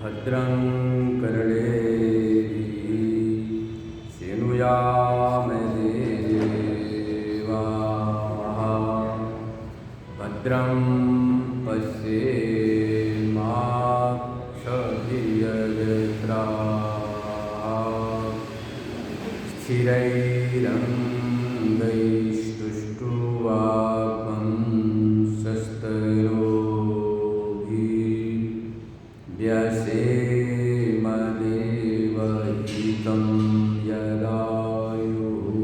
भद्रं कर्णेभिः शृणुयामदेवाः भद्रं पश्येमाक्षभिर्यजत्राः स्थिरैरङ्गैस्तुष्टुवागुंसस्तनूभिर्व्यसेमदेवहितं यदायुः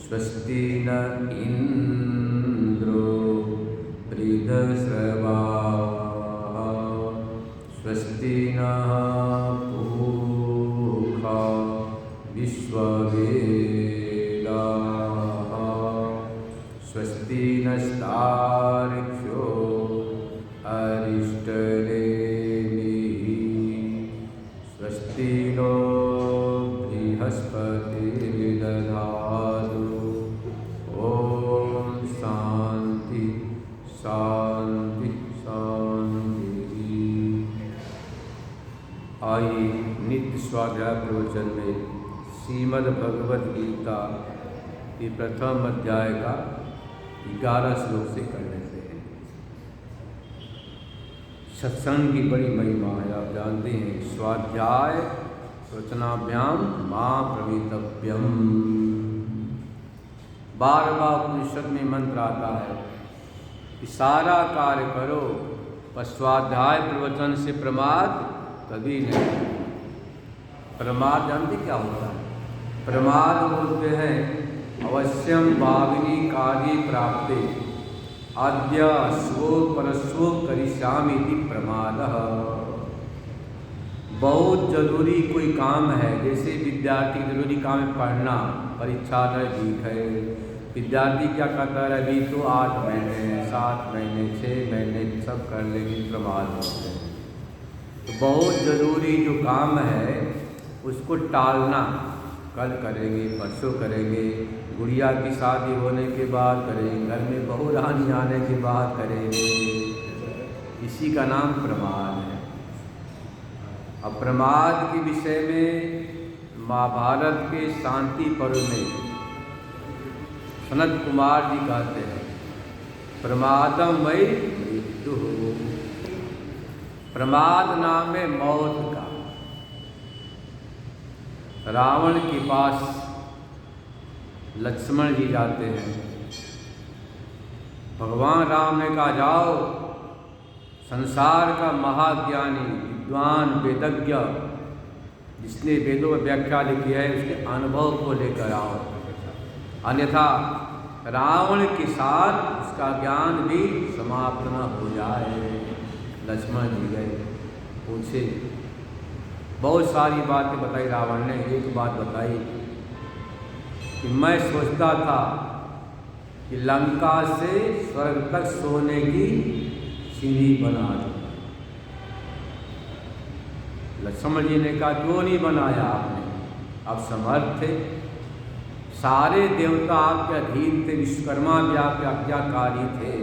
स्वस्ति न इन्द्रो वृद्धश्रवाः स्वस्ति नः पूषा विश्ववेदाः स्वस्ति नस्तार्क्ष्यो अरिष्टनेमिः स्वस्ति नो बृहस्पतिर्दधातु ॐ शान्ति शान्ति शान्ति। आइए नित्य स्वाध्याय प्रवचन में श्रीमद् भगवद गीता के प्रथम अध्याय का 11 श्लोक से कर लेते हैं। सत्संग की बड़ी महिमा है, आप जानते हैं। स्वाध्याय प्रवचनाभ्याम मां प्रवीतव्यम। बार बार उपनिषद में मंत्र आता है कि सारा कार्य करो पर स्वाध्याय प्रवचन से प्रमाद कभी नहीं। प्रमाद जानते क्या होता है? प्रमाद बोलते हैं अवश्यम भाविनी कार्य प्राप्ते अद्य स्वो परस्वो करिष्यामि इति प्रमादः। बहुत जरूरी कोई काम है, जैसे विद्यार्थी जरूरी काम है पढ़ना, परीक्षा नजदीक है। विद्यार्थी क्या करता है? अभी तो 8 महीने 7 महीने 6 महीने सब कर लेंगे, प्रमाद होते हैं। तो बहुत ज़रूरी जो काम है उसको टालना, कल करेंगे परसों करेंगे, गुड़िया की शादी होने के बाद करेंगे, घर में बहू रानी आने के बाद करेंगे, इसी का नाम प्रमाद है। अब प्रमाद के विषय में महाभारत के शांति पर्व में सनत कुमार जी कहते हैं प्रमादम वै मृत्यु। प्रमाद नाम है मौत का। रावण के पास लक्ष्मण जी जाते हैं। भगवान राम ने कहा जाओ, संसार का महाज्ञानी विद्वान वेदज्ञ जिसने वेदों में व्याख्या लिखी है उसके अनुभव को लेकर आओ, अन्यथा रावण के साथ उसका ज्ञान भी समाप्त न हो जाए। लक्ष्मण जी गए, पूछे, बहुत सारी बातें बताई रावण ने। एक बात बताई कि मैं सोचता था कि लंका से स्वर्ग तक सोने की सीढ़ी बना दो। लक्ष्मण जी ने कहा क्यों नहीं बनाया आपने? आप समर्थ थे, सारे देवता आपके अधीन थे, विश्वकर्मा भी आपके आज्ञाकारी थे।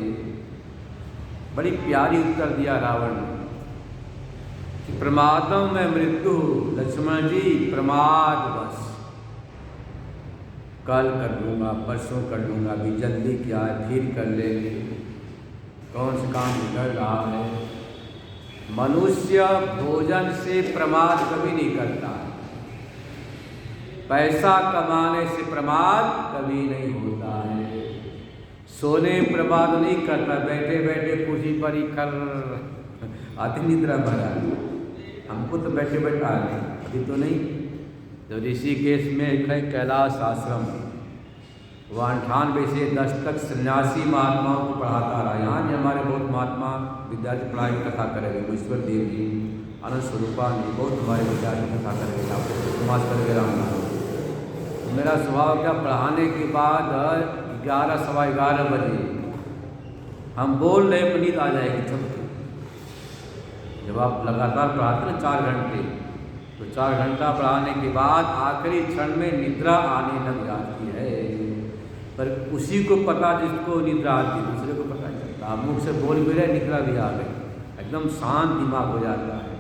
बड़ी प्यारी उत्तर दिया रावण ने कि प्रमादम में मृत्यु। लक्ष्मण जी प्रमाद बस, कल कर लूँगा परसों कर लूँगा, अभी जल्दी क्या है, फिर कर लेंगे, कौन सा काम बिगड़ रहा है। मनुष्य भोजन से प्रमाद कभी नहीं करता है, पैसा कमाने से प्रमाद कभी नहीं होता है, सोने प्रमाद नहीं करता, बैठे बैठे कुर्सी पर ही कर अति निद्रा भरा। हमको तो बैठे बैठा है, अभी तो नहीं। जब ऋषिकेश में एक है कैलाश आश्रम, वह 98 से 10 तक सन्यासी महात्माओं को पढ़ाता रहा। यहाँ भी हमारे बहुत महात्मा विद्यार्थी पढ़ाई कथा करेंगे, ईश्वर देव जी, आनंद स्वरूपा जी, बहुत हमारे विद्यार्थी कथा करेंगे, आपको समाज करेंगे राम। तो मेरा स्वभाव क्या, पढ़ाने के बाद 11 सवा 11 बजे हम बोल रहे नींद आ जाएगी सबको। जब आप लगातार पढ़ाते ना 4 घंटे, तो 4 घंटा पढ़ाने के बाद आखिरी क्षण में निद्रा आने लग जाती है। तो पर उसी को पता जिसको निद्रा आती, दूसरे को पता नहीं चलता। आप मुख से बोल भी रहे, निद्रा भी आ गई, एकदम शांत दिमाग हो जाता है।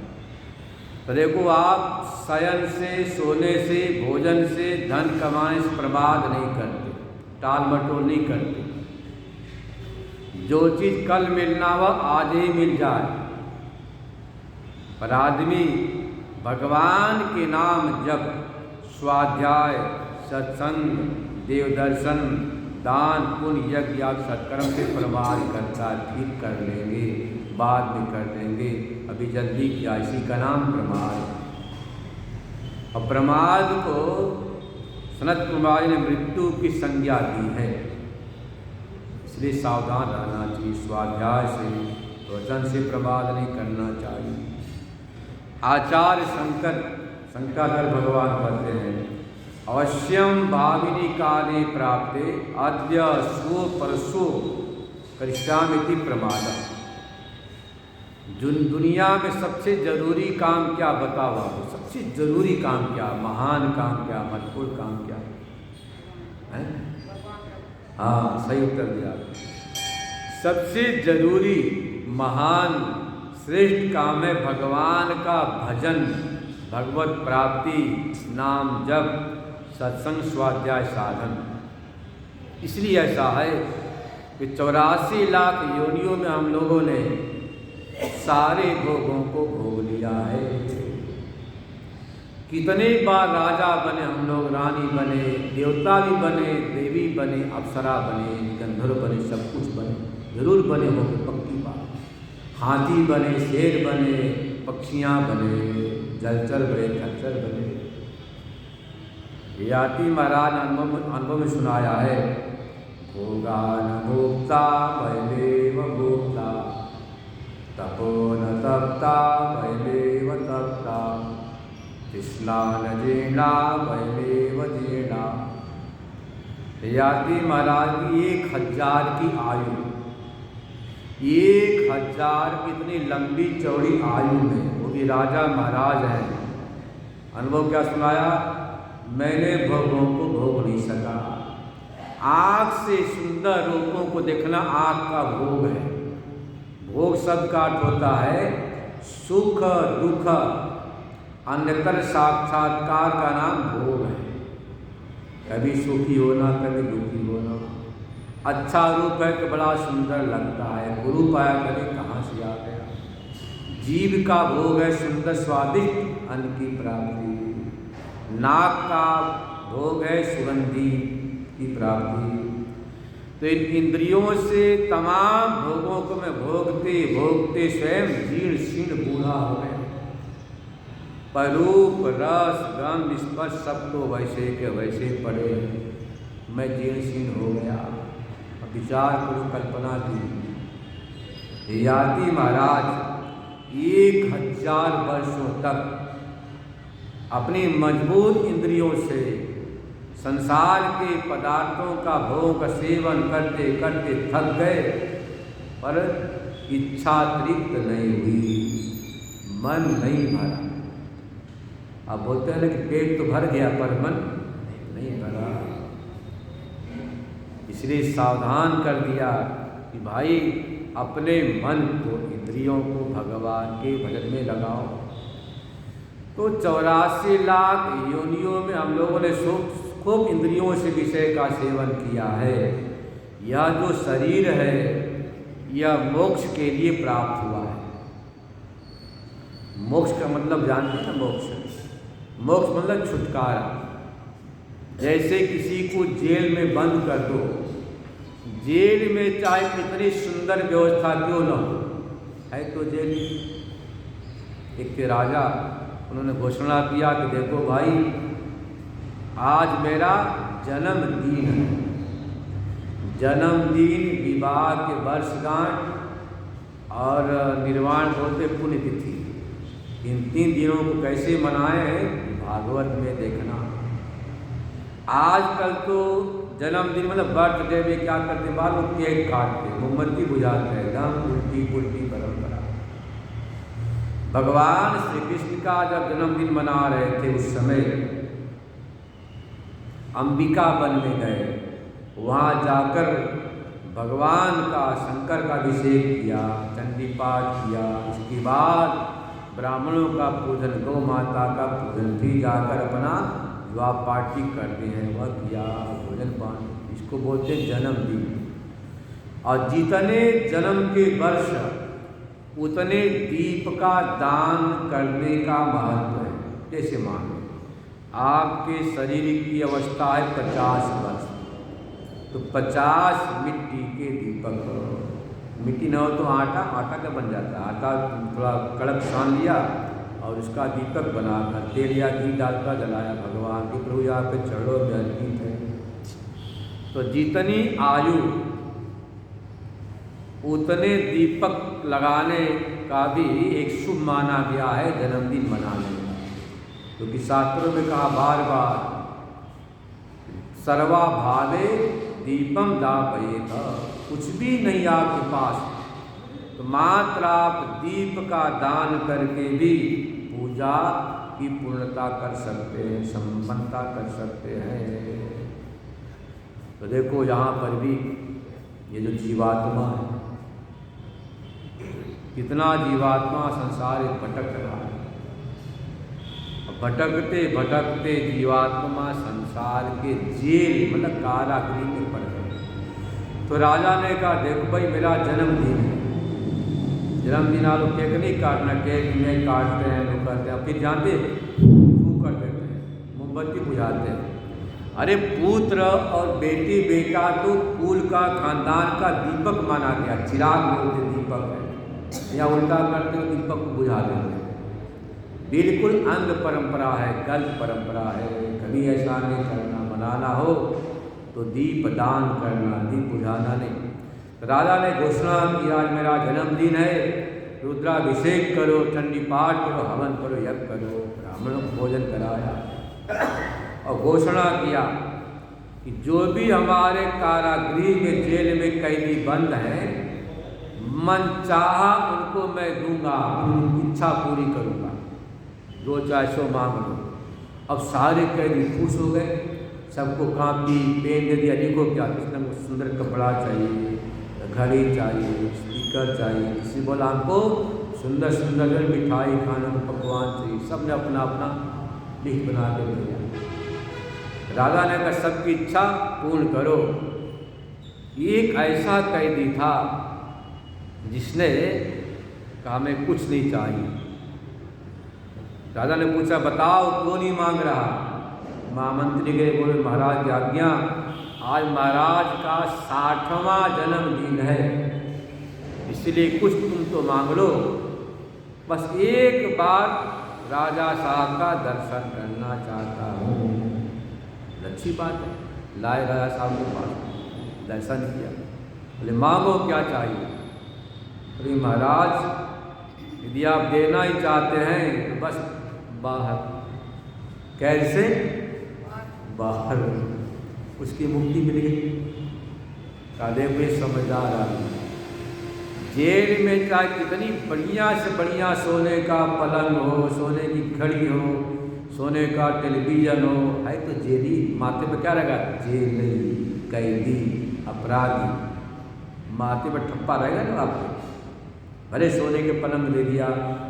तो देखो, आप शयन से, सोने से, भोजन से, धन कमाने से प्रमाद नहीं करते, टाल मटोल नहीं करते। जो चीज़ कल मिलना वह आज ही मिल जाए। पर आदमी भगवान के नाम जब स्वाध्याय, सत्संग, देव दर्शन, दान, पुण्य, यज्ञ, सत्कर्म से प्रमाद करता है। ठीक कर लेंगे, बाद में कर लेंगे, अभी जल्दी किया, इसी का नाम प्रमाद। और प्रमाद को सनत कुमार ने मृत्यु की संज्ञा दी है, इसलिए सावधान रहना चाहिए। स्वाध्याय से, वचन से प्रमाद नहीं करना चाहिए। आचार्य शंकराचार्य भगवान कहते हैं, अवश्यम भाविनी काले प्राप्ते अद्य स्व परसो करिष्यामीति प्रमाद। दुनिया में सबसे जरूरी काम क्या बताओ आपको? सबसे जरूरी काम क्या, महान काम क्या, महत्वपूर्ण काम क्या है? हाँ, सही उत्तर दिया। सबसे जरूरी, महान, श्रेष्ठ काम है भगवान का भजन, भगवत प्राप्ति, नाम जप, सत्संग, स्वाध्याय, साधन। इसलिए ऐसा है कि 84 लाख योनियों में हम लोगों ने सारे भोगों को भोग लिया है। कितने बार राजा बने हम लोग, रानी बने, देवता भी बने, देवी बने, अप्सरा बने, गंधर्व बने, सब कुछ बने, जरूर बने होंगे, पक्की बात। हाथी बने, शेर बने, पक्षियाँ बने, जलचर बने, खच्चर बने। याति महाराज अनुभव में सुनाया है, भोगान भोक्ता वैदेव भोक्ता, तपो न तप्ता वैदेव तप्ता, तृष्णा न जीर्णा वैदेव जीर्णा। याति महाराज की 1000 की आयु, 1000 कितनी लंबी चौड़ी आयु में, वो भी राजा महाराज हैं। अनुभव क्या सुनाया? मैंने भोगों को भोग नहीं सका। आँख से सुंदर रूपों को देखना आँख का भोग है। भोग शब्द का अर्थ होता है सुख दुख, अन्यतर साक्षात्कार का नाम भोग है। कभी सुखी होना, कभी दुखी होना। अच्छा रूप है तो बड़ा सुंदर लगता है, गुरु पाया करे कहाँ से आ गया। जीव का भोग है सुंदर स्वादिष्ट अन्न की प्राप्ति। नाक का भोग है सुगंधी की प्राप्ति। तो इन इंद्रियों से तमाम भोगों को मैं भोगते भोगते स्वयं जीर्ण शीर्ण बूढ़ा हो गया। पर रूप, रस, गंध, स्पर्श सब तो वैसे के वैसे पड़े, मैं जीर्ण शीर्ण हो गया। विचार करो, कल्पना की। याति महाराज 1000 वर्षों तक अपनी मजबूत इंद्रियों से संसार के पदार्थों का भोग का सेवन करते करते थक गए, पर इच्छा तृप्त नहीं हुई, मन नहीं भरा। अब बोलते हैं ना कि पेट तो भर गया पर मन नहीं भरा। इसलिए सावधान कर दिया कि भाई अपने मन को, इंद्रियों को भगवान के भजन में लगाओ। तो 84 लाख योनियों में हम लोगों ने खूब इंद्रियों से विषय का सेवन किया है। यह जो शरीर है यह मोक्ष के लिए प्राप्त हुआ है। मोक्ष का मतलब जानते हैं ना? मोक्ष मतलब छुटकारा। जैसे किसी को जेल में बंद कर दो, जेल में चाहे कितनी सुंदर व्यवस्था क्यों न हो, है तो जेल। एक के राजा, उन्होंने घोषणा किया कि देखो भाई, आज मेरा जन्मदिन है। जन्मदिन, विवाह के वर्षगांठ और निर्वाण बोलते पुण्यतिथि, इन 3 दिनों को कैसे मनाए हैं भागवत में देखना। आजकल तो जन्मदिन मतलब बर्थडे में क्या करते, बाद में केक काटते, मोमबत्ती बुझाते हैं, एकदम उल्टी पुल्टी परंपरा। भगवान श्री कृष्ण का जब जन्मदिन मना रहे थे उस समय अंबिका वन में गए, वहाँ जाकर भगवान का शंकर का अभिषेक किया, चंडी पाठ किया। उसके बाद ब्राह्मणों का पूजन, गौ माता का पूजन, भी जाकर अपना विवाह पार्टी करते हैं वह किया, भोजन पान, इसको बोलते हैं जन्मदिन। और जितने जन्म के वर्ष उतने दीप का दान करने का महत्व है। जैसे मान लो आपके शरीर की अवस्था है 50 वर्ष, तो 50 मिट्टी के दीपक, मिट्टी न हो तो आटा का बन जाता है, आटा थोड़ा कड़क सान लिया और उसका दीपक बनाकर तेल या घी डालकर जलाया, भगवान के प्रभु यहाँ पे चढ़ो में अर्पित है। तो जितनी आयु उतने दीपक लगाने का भी एक शुभ माना गया है जन्मदिन मनाने का, क्योंकि शास्त्रों में कहा बार बार सर्वा भावे दीपम दापयेत, कुछ भी नहीं आपके पास तो मात्र आप दीप का दान करके भी पूजा की पूर्णता कर सकते हैं, संपन्नता कर सकते हैं। तो देखो यहाँ पर भी ये जो जीवात्मा है, कितना जीवात्मा संसार में भटक रहा है। भटकते भटकते जीवात्मा संसार के जेल मतलब कारागृह में पड़ गए। तो राजा ने कहा देखो भाई मेरा जन्मदिन है, जन्मदिन आलो केक नहीं काटना, केक में काटते हैं लोग करते हैं, फिर जानते फूक कर देते हैं, मोमबत्ती बुझाते हैं। अरे पुत्र और बेटी बेटा तो कुल का खानदान का दीपक माना गया, चिराग बोलते दीपक है, या उल्टा करते हो दीपक को बुझा देते हैं। बिल्कुल अंध परंपरा है, गलत परंपरा है, कभी ऐसा नहीं करना। मनाना हो तो दीप दान करना, दीप बुझाना नहीं। राजा ने घोषणा की आज मेरा जन्मदिन है, रुद्राभिषेक करो, चंडी पाठ करो, हवन करो, यज्ञ करो, ब्राह्मणों को भोजन कराया और घोषणा किया कि जो भी हमारे कारागृह में जेल में कैदी बंद हैं, मन चाहा उनको मैं दूंगा, उनकी इच्छा पूरी करूंगा, जो चाहे सो मांग लो। अब सारे कैदी खुश हो गए, सबको कापी पेन दे दिया, लिखो क्या, किसी को सुंदर कपड़ा चाहिए, घड़ी चाहिए, स्पीकर चाहिए, किसी बोला हमको सुंदर सुंदर मिठाई खाना पकवान चाहिए, सब ने अपना अपना लिस्ट बना के दिया। राजा ने कहा सबकी इच्छा पूर्ण करो। एक ऐसा कैदी था जिसने कहा मैं कुछ नहीं चाहिए। राजा ने पूछा बताओ क्यों नहीं मांग रहा। महामंत्री गए, बोले महाराज की आज्ञा, आज महाराज का 60वां जन्मदिन है, इसलिए कुछ तुम तो मांग लो, बस एक बार राजा साहब का दर्शन करना चाहता हूँ। अच्छी बात है, लाए राजा साहब के पास, दर्शन किया। बोले मांगो क्या चाहिए। बोले महाराज यदि आप देना ही चाहते हैं तो बस बाहर। कैसे बाहर, उसकी मुक्ति मिल गई। काले में समझदार आदमी, जेल में चाहे कितनी बढ़िया से बढ़िया सोने का पलंग हो, सोने की घड़ी हो, सोने का टेलीविजन हो, है तो जेली, माथे पर क्या रहेगा, जेल, कैदी, अपराधी, माथे पर ठप्पा रहेगा ना आपको। भले सोने के पलंग दे दिया,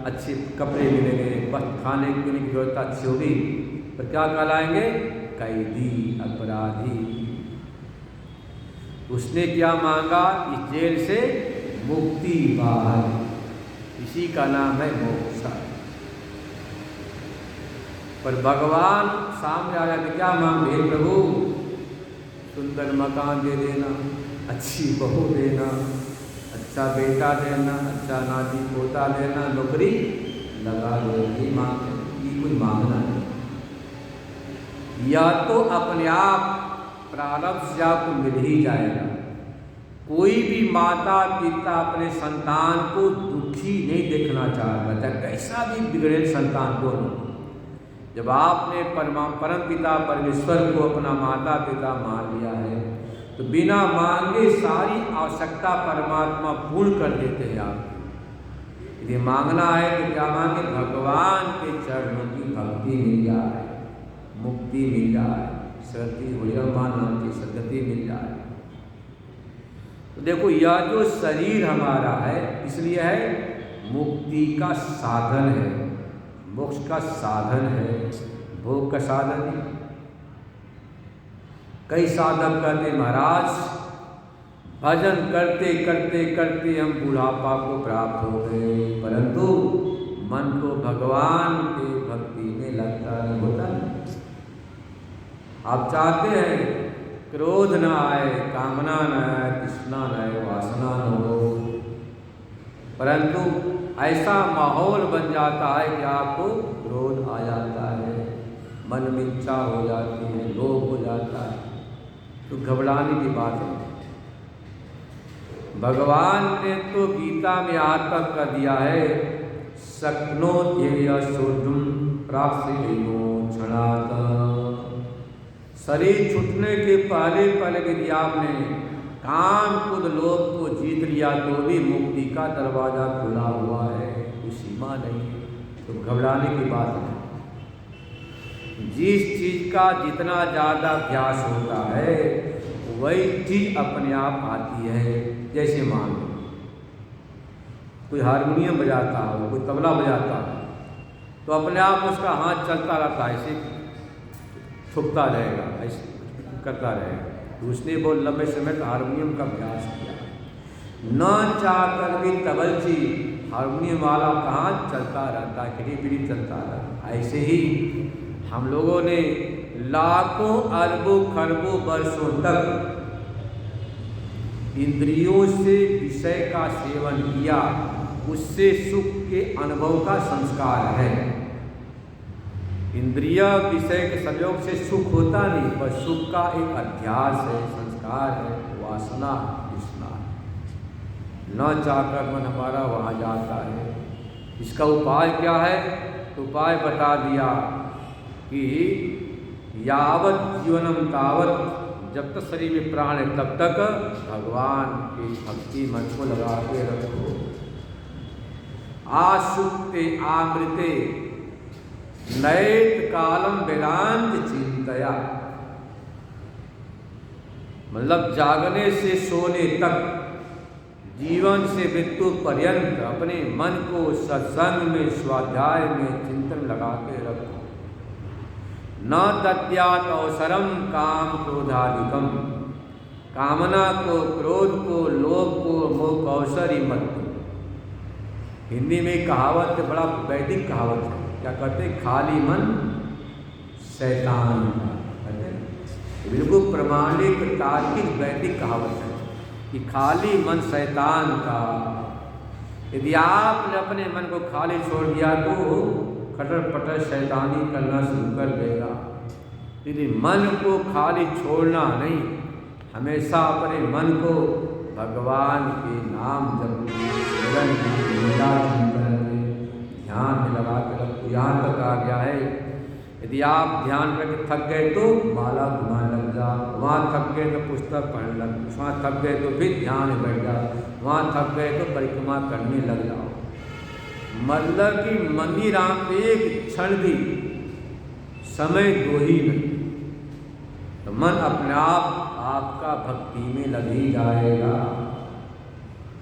अच्छे कपड़े मिलेंगे, बस खाने पीने की व्यवस्था अच्छी होगी, पर क्या कहलाएंगे, कैदी, अपराधी। उसने क्या मांगा, इस जेल से मुक्ति बाहर, इसी का नाम है मोक्ष। पर भगवान सामने आ जाते, क्या मांगे, हे प्रभु सुंदर मकान दे देना, अच्छी बहू देना, अच्छा बेटा देना, अच्छा नाती पोता देना, नौकरी लगा दो, ये मांगे, ये कोई मांगना नहीं। या तो अपने आप प्रारब्ध से आपको मिल ही जाएगा। कोई भी माता पिता अपने संतान को दुखी नहीं देखना चाहता, चाहे कैसा भी बिगड़े संतान को। जब आपने परम पिता परमेश्वर को अपना माता पिता मान लिया है तो बिना मांगे सारी आवश्यकता परमात्मा पूर्ण कर देते हैं आप। यदि मांगना है तो क्या मांगे, भगवान के चरणों की भक्ति मिल जाए, मुक्ति मिल जाए, सदगति हो जाए, मानना की सदगति मिल जाए। तो देखो यह जो शरीर हमारा है इसलिए है मुक्ति का साधन है, मोक्ष का साधन है, भोग का साधन नहीं। कई साधक कहते महाराज भजन करते करते करते हम बुढ़ापा को प्राप्त हो गए, परंतु मन तो भगवान के भक्ति में लगता नहीं होता। आप चाहते हैं क्रोध न आए, कामना न आए, तृष्णा न आए, वासना न हो, परंतु ऐसा माहौल बन जाता है कि आपको क्रोध आ जाता है, मन में इच्छा हो जाती है, लोभ हो जाता है, तो घबराने की बात है। भगवान ने तो गीता में आज तक कर दिया है, शक्नो ध्येय शोधुम प्राप्तिमो क्षणात। शरीर छूटने के पहले यदि आपने काम कुछ लोभ को जीत लिया तो भी मुक्ति का दरवाजा खुला हुआ है, कोई सीमा नहीं है, तो घबराने की बात नहीं। जिस चीज का जितना ज़्यादा अभ्यास होता है वही चीज अपने आप आती है। जैसे मान लो कोई हारमोनियम बजाता हो, कोई तबला बजाता हो, तो अपने आप उसका हाथ चलता रहता है, ऐसे थुकता रहेगा, ऐसे करता रहेगा। तो उसने बहुत लंबे समय तक हारमोनियम का अभ्यास किया, न चाहकर भी तबलची हारमोनियम वाला कहाँ चलता रहता है, खिड़ी पीड़ी चलता रहता। ऐसे ही हम लोगों ने लाखों अरबों खरबों वर्षों तक इंद्रियों से विषय का सेवन किया, उससे सुख के अनुभव का संस्कार है। इंद्रिय विषय के संयोग से सुख होता नहीं, पर सुख का एक अध्यास है, संस्कार है, वासना तृष्णा। न चाहकर मन हमारा वहाँ जाता है। इसका उपाय क्या है? तो उपाय बता दिया कि यावत जीवनम तावत, जब तक शरीर में प्राण है तब तक भगवान की भक्ति मन को लगा के रखो। आसुप्ते आमृते नैत कालम वेदांत चिंतया, मतलब जागने से सोने तक जीवन से मृत्यु पर्यंत अपने मन को सत्संग में, स्वाध्याय में, चिंतन लगा के रखो। न दद्यात् अवसरम काम क्रोधादिकम, कामना को, क्रोध को, लोभ को, मोह को अवसर ही मत दो। हिंदी में कहावत बड़ा वैदिक कहावत है, क्या कहते हैं? खाली मन शैतान का, कहते हैं बिल्कुल प्रमाणिक तार्किक वैदिक कहावत है कि खाली मन शैतान का। यदि आपने अपने मन को खाली छोड़ दिया तो खटर पटर शैतानी करना शुरू कर देगा। यदि मन को खाली छोड़ना नहीं, हमेशा अपने मन को भगवान के नाम जप ध्यान में लगा के रखो। यहाँ तक आ गया है, यदि आप ध्यान करके थक गए तो माला घुमाने लग जाओ, वहाँ थक गए तो पुस्तक पढ़ने लग, वहाँ थक गए तो फिर ध्यान में बैठ जाओ, वहाँ थक गए तो परिक्रमा करने लग जाओ। मतलब कि मंदिराम में एक क्षण भी समय दो ही नहीं, तो मन अपने आप आपका भक्ति में लग ही जाएगा।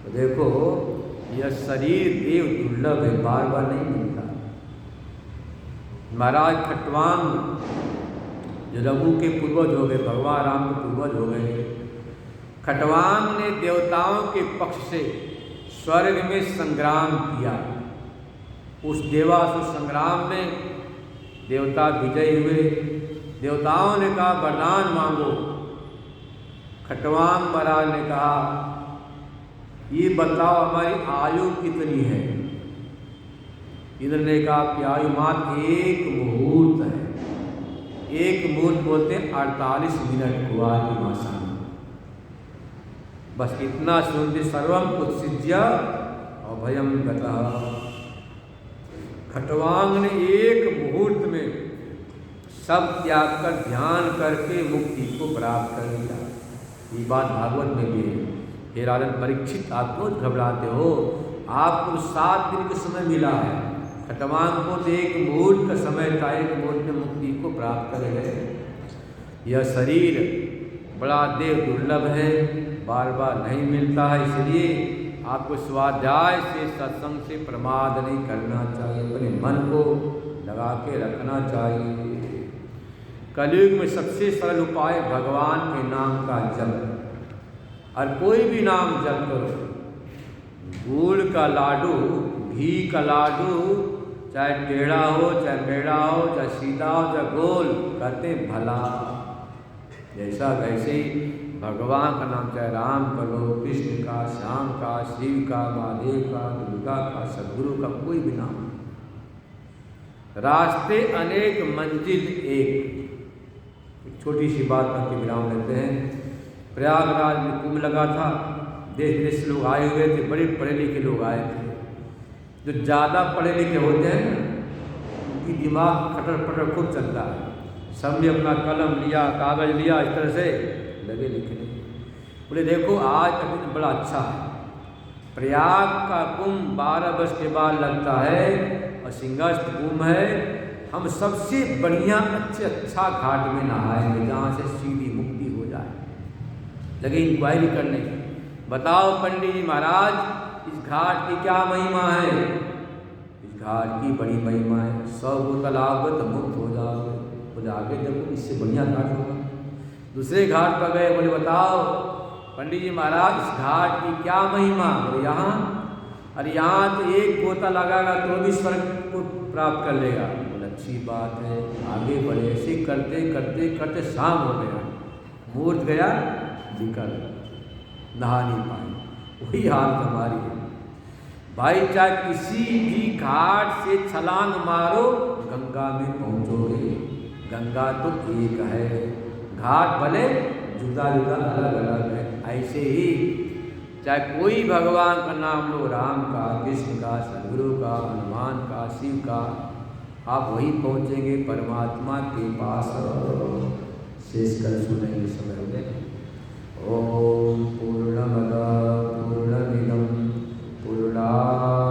तो देखो यह शरीर देव दुर्लभ है, बार बार नहीं मिलता। महाराज खटवांग जो रघु के पूर्वज हो गए, भगवान राम के पूर्वज हो गए, खटवांग ने देवताओं के पक्ष से स्वर्ग में संग्राम किया। उस देवासुर संग्राम में देवता विजयी हुए। देवताओं ने कहा वरदान मांगो। खटवांग महाराज ने कहा ये बताओ हमारी आयु कितनी है? इंद्र ने कहा कि आयु मात्र एक मुहूर्त है। एक मुहूर्त बोलते हैं 48 मिनट हुआ की भाषा में। बस इतना सुनते सर्वम उत्सिज्य अभयम गतः। खटवांग ने एक मुहूर्त में सब त्याग कर ध्यान करके मुक्ति को प्राप्त कर लिया। ये बात भागवत में भी है। हे राजन परीक्षित, आप क्यों घबराते हो? आपको 7 दिन का समय मिला है। खटवांग को तो एक मुहूर्त का समय था, एक मुहूर्त में मुक्ति को प्राप्त कर गए। यह शरीर बड़ा देव दुर्लभ है, बार बार नहीं मिलता है, इसलिए आपको स्वाध्याय से, सत्संग से प्रमाद नहीं करना चाहिए, अपने मन को लगा के रखना चाहिए। कलयुग में सबसे सरल उपाय भगवान के नाम का जप, और कोई भी नाम जप करो, गुड़ का लाडू, घी का लाडू, चाहे टेढ़ा हो, चाहे मेढ़ा हो, चाहे सीधा हो, चाहे गोल, कहते भला। जैसा वैसे ही भगवान का नाम, चाहे राम का लो, कृष्ण का, श्याम का, शिव का, महादेव का, दुर्गा का, सदगुरु का, कोई भी नाम। रास्ते अनेक मंजिल एक छोटी सी बात करके विराम लेते हैं। प्रयागराज में कुंभ लगा था, देश विदेश से लोग आए हुए थे, बड़े पढ़े लिखे लोग आए थे। जो ज़्यादा पढ़े लिखे होते हैं ना, उनकी दिमाग खटर पटर खूब चलता है। सब ने अपना कलम लिया, कागज़ लिया, इस तरह से लगे लिखने। बोले देखो आज का दिन बड़ा अच्छा है, प्रयाग का कुंभ 12 वर्ष के बाद लगता है और सिंहस्थ कुंभ है, हम सबसे बढ़िया अच्छा घाट में नहाएंगे जहाँ से सीधी मुक्ति हो जाए। लगे इंक्वायरी करने, बताओ पंडित जी महाराज इस घाट की क्या महिमा है? इस घाट की बड़ी महिमा है, 100 बोतल आओगे तो मुक्त हो जाओगे। बोले आगे देखो इससे बढ़िया घाट होगा। दूसरे घाट पर गए, बोले बताओ पंडित जी महाराज इस घाट की क्या महिमा? बोले यहाँ, अरे यहाँ तो एक बोतल लगाएगा तो भी स्वर्ग को प्राप्त कर लेगा। बोले अच्छी बात है, आगे बढ़े। ऐसे करते करते करते शाम हो गया, मुहूर्त गया, निकल नहा नहीं पाए। वही हाल हमारी है भाई, चाहे किसी भी घाट से छलांग मारो गंगा में पहुँचोगे। गंगा तो एक है, घाट भले जुदा जुदा अलग अलग है। ऐसे ही चाहे कोई भगवान का नाम लो, राम का, कृष्ण का, सदगुरु का, हनुमान का, शिव का, आप वहीं पहुँचेंगे परमात्मा के पास। शेष कर सुनेंगे समय में। ओम पूर्णमद पूर्णमिदं पूर्णात्